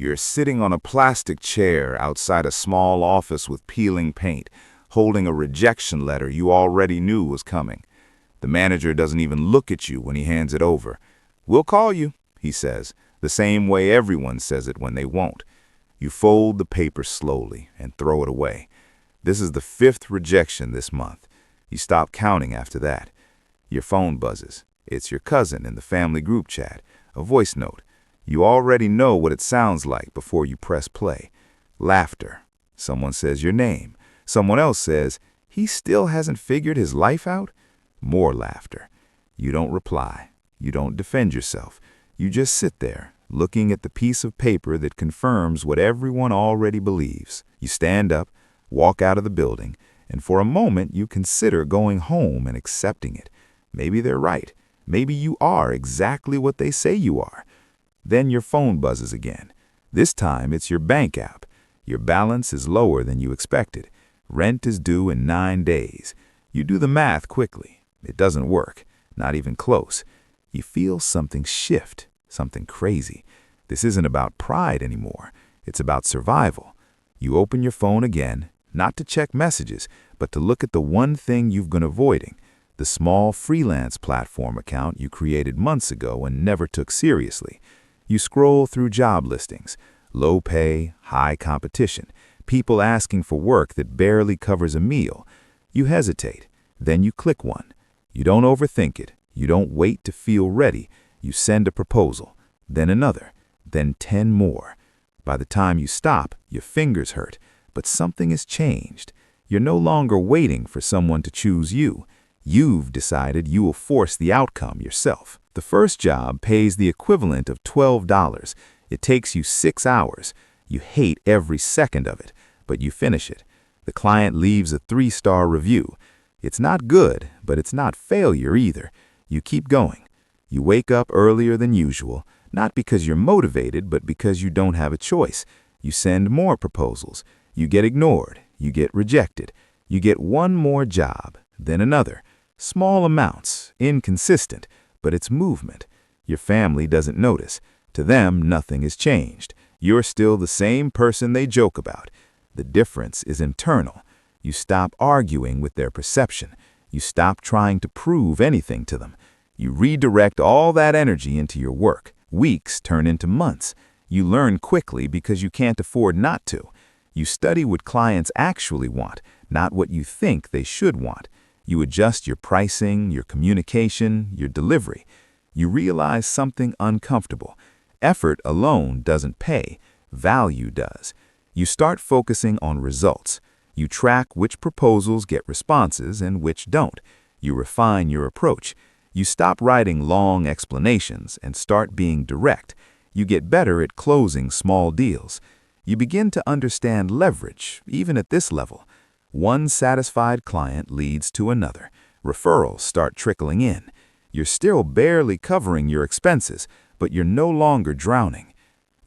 You're sitting on a plastic chair outside a small office with peeling paint, holding a rejection letter you already knew was coming. The manager doesn't even look at you when he hands it over. "We'll call you," he says, the same way everyone says it when they won't. You fold the paper slowly and throw it away. This is the 5th rejection this month. You stop counting after that. Your phone buzzes. It's your cousin in the family group chat, a voice note. You already know what it sounds like before you press play. Laughter. Someone says your name. Someone else says, "He still hasn't figured his life out?" More laughter. You don't reply. You don't defend yourself. You just sit there, looking at the piece of paper that confirms what everyone already believes. You stand up, walk out of the building, and for a moment you consider going home and accepting it. Maybe they're right. Maybe you are exactly what they say you are. Then your phone buzzes again. This time it's your bank app. Your balance is lower than you expected. Rent is due in 9 days. You do the math quickly. It doesn't work, not even close. You feel something shift, something crazy. This isn't about pride anymore. It's about survival. You open your phone again, not to check messages, but to look at the one thing you've been avoiding, the small freelance platform account you created months ago and never took seriously. You scroll through job listings, low pay, high competition, people asking for work that barely covers a meal. You hesitate, then you click one. You don't overthink it. You don't wait to feel ready. You send a proposal, then another, then 10 more. By the time you stop, your fingers hurt, but something has changed. You're no longer waiting for someone to choose you. You've decided you will force the outcome yourself. The first job pays the equivalent of $12. It takes you 6 hours. You hate every second of it, but you finish it. The client leaves a 3-star review. It's not good, but it's not failure either. You keep going. You wake up earlier than usual, not because you're motivated, but because you don't have a choice. You send more proposals. You get ignored. You get rejected. You get one more job, then another. Small amounts, inconsistent, but it's movement. Your family doesn't notice. To them, nothing has changed. You're still the same person they joke about. The difference is internal. You stop arguing with their perception. You stop trying to prove anything to them. You redirect all that energy into your work. Weeks turn into months. You learn quickly because you can't afford not to. You study what clients actually want, not what you think they should want. You adjust your pricing, your communication, your delivery. You realize something uncomfortable. Effort alone doesn't pay. Value does. You start focusing on results. You track which proposals get responses and which don't. You refine your approach. You stop writing long explanations and start being direct. You get better at closing small deals. You begin to understand leverage, even at this level. One satisfied client leads to another. Referrals start trickling in. You're still barely covering your expenses, but you're no longer drowning.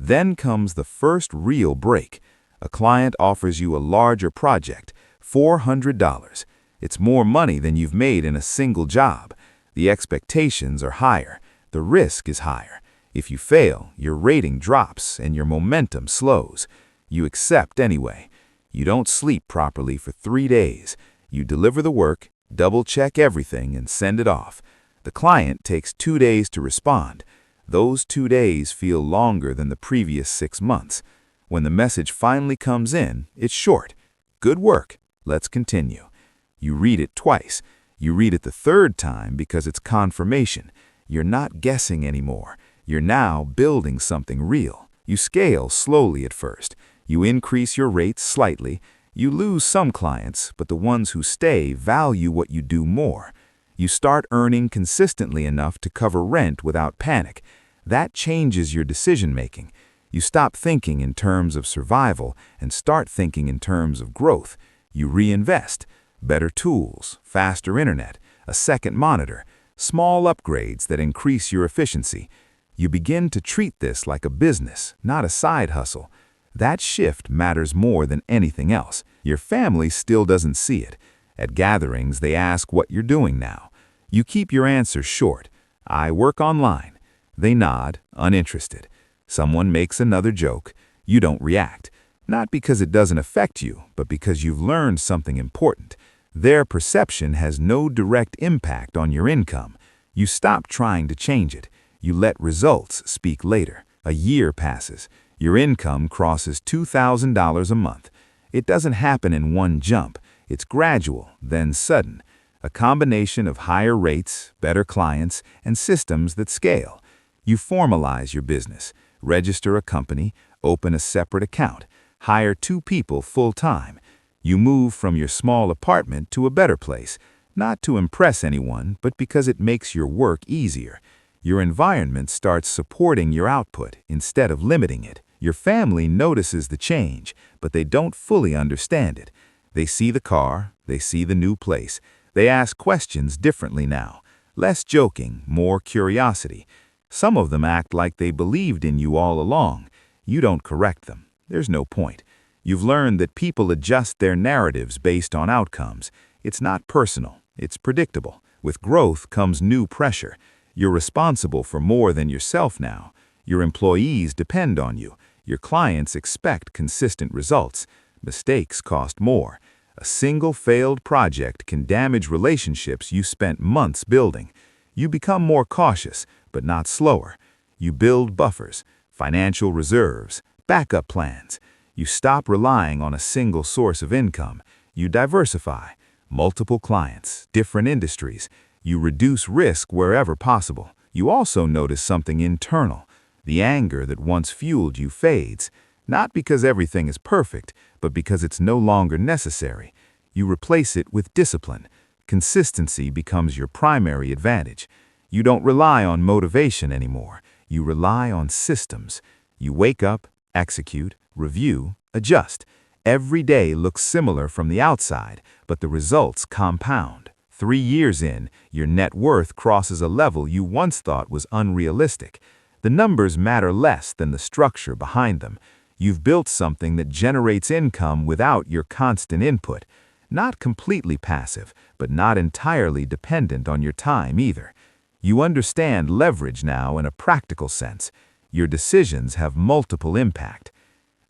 Then comes the first real break. A client offers you a larger project, $400. It's more money than you've made in a single job. The expectations are higher. The risk is higher. If you fail, your rating drops and your momentum slows. You accept anyway. You don't sleep properly for 3 days. You deliver the work, double-check everything, and send it off. The client takes 2 days to respond. Those 2 days feel longer than the previous 6 months. When the message finally comes in, it's short. "Good work. Let's continue." You read it twice. You read it the 3rd time because it's confirmation. You're not guessing anymore. You're now building something real. You scale slowly at first. You increase your rates slightly. You lose some clients, but the ones who stay value what you do more. You start earning consistently enough to cover rent without panic. That changes your decision-making. You stop thinking in terms of survival and start thinking in terms of growth. You reinvest. Better tools, faster internet, a second monitor, small upgrades that increase your efficiency. You begin to treat this like a business, not a side hustle. That shift matters more than anything else. Your family still doesn't see it. At gatherings, they ask what you're doing now. You keep your answer short. "I work online." They nod, uninterested. Someone makes another joke. You don't react, not because it doesn't affect you, but because you've learned something important. Their perception has no direct impact on your income. You stop trying to change it. You let results speak later. A year passes. Your income crosses $2,000 a month. It doesn't happen in one jump. It's gradual, then sudden. A combination of higher rates, better clients, and systems that scale. You formalize your business, register a company, open a separate account, hire 2 people full-time. You move from your small apartment to a better place, not to impress anyone, but because it makes your work easier. Your environment starts supporting your output instead of limiting it. Your family notices the change, but they don't fully understand it. They see the car, they see the new place. They ask questions differently now. Less joking, more curiosity. Some of them act like they believed in you all along. You don't correct them. There's no point. You've learned that people adjust their narratives based on outcomes. It's not personal. It's predictable. With growth comes new pressure. You're responsible for more than yourself now. Your employees depend on you. Your clients expect consistent results. Mistakes cost more. A single failed project can damage relationships you spent months building. You become more cautious, but not slower. You build buffers, financial reserves, backup plans. You stop relying on a single source of income. You diversify. Multiple clients, different industries. You reduce risk wherever possible. You also notice something internal. The anger that once fueled you fades, not because everything is perfect, but because it's no longer necessary. You replace it with discipline. Consistency becomes your primary advantage. You don't rely on motivation anymore. You rely on systems. You wake up, execute, review, adjust. Every day looks similar from the outside, but the results compound. 3 years in, your net worth crosses a level you once thought was unrealistic. The numbers matter less than the structure behind them. You've built something that generates income without your constant input. Not completely passive, but not entirely dependent on your time either. You understand leverage now in a practical sense. Your decisions have multiple impact.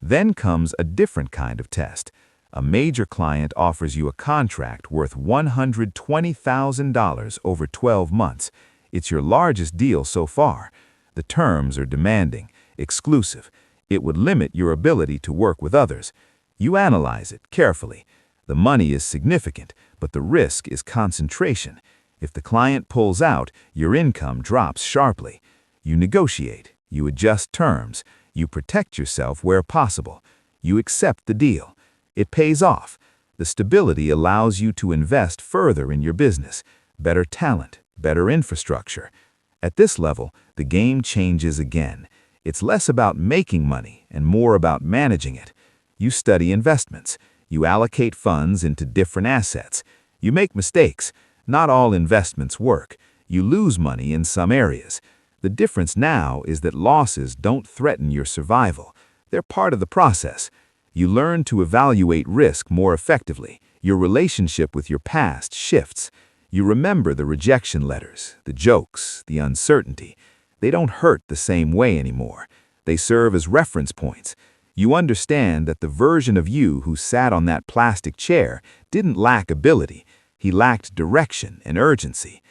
Then comes a different kind of test. A major client offers you a contract worth $120,000 over 12 months. It's your largest deal so far. The terms are demanding, exclusive. It would limit your ability to work with others. You analyze it carefully. The money is significant, but the risk is concentration. If the client pulls out, your income drops sharply. You negotiate. You adjust terms. You protect yourself where possible. You accept the deal. It pays off. The stability allows you to invest further in your business. Better talent, better infrastructure. At this level, the game changes again. It's less about making money and more about managing it. You study investments. You allocate funds into different assets. You make mistakes. Not all investments work. You lose money in some areas. The difference now is that losses don't threaten your survival. They're part of the process. You learn to evaluate risk more effectively. Your relationship with your past shifts. You remember the rejection letters, the jokes, the uncertainty. They don't hurt the same way anymore. They serve as reference points. You understand that the version of you who sat on that plastic chair didn't lack ability. He lacked direction and urgency.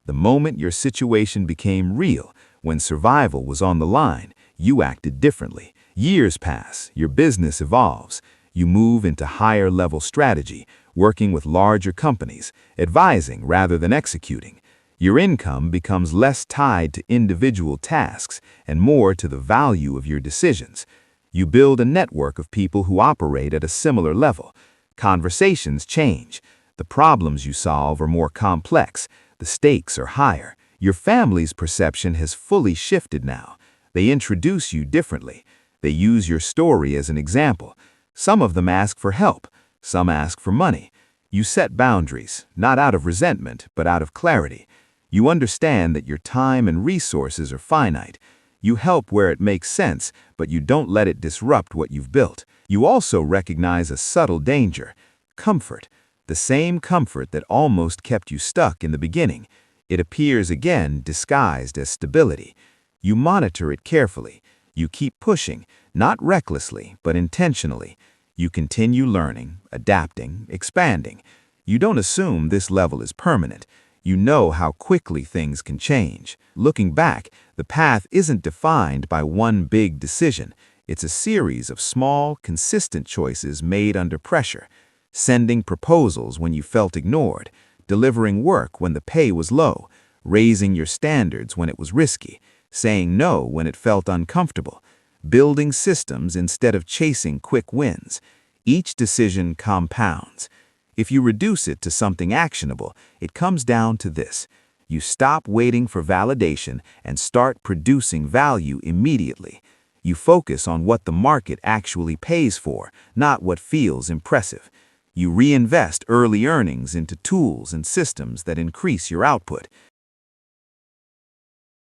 The moment your situation became real, when survival was on the line, you acted differently. Years pass, your business evolves. You move into higher-level strategy, working with larger companies, advising rather than executing. Your income becomes less tied to individual tasks and more to the value of your decisions. You build a network of people who operate at a similar level. Conversations change. The problems you solve are more complex. The stakes are higher. Your family's perception has fully shifted now. They introduce you differently. They use your story as an example. Some of them ask for help. Some ask for money. You set boundaries, not out of resentment, but out of clarity. You understand that your time and resources are finite. You help where it makes sense, but you don't let it disrupt what you've built. You also recognize a subtle danger: comfort. The same comfort that almost kept you stuck in the beginning. It appears again disguised as stability. You monitor it carefully. You keep pushing, not recklessly, but intentionally. You continue learning, adapting, expanding. You don't assume this level is permanent. You know how quickly things can change. Looking back, the path isn't defined by one big decision. It's a series of small, consistent choices made under pressure. Sending proposals when you felt ignored, delivering work when the pay was low, raising your standards when it was risky, saying no when it felt uncomfortable, building systems instead of chasing quick wins. Each decision compounds. If you reduce it to something actionable, it comes down to this. You stop waiting for validation and start producing value immediately. You focus on what the market actually pays for, not what feels impressive. You reinvest early earnings into tools and systems that increase your output.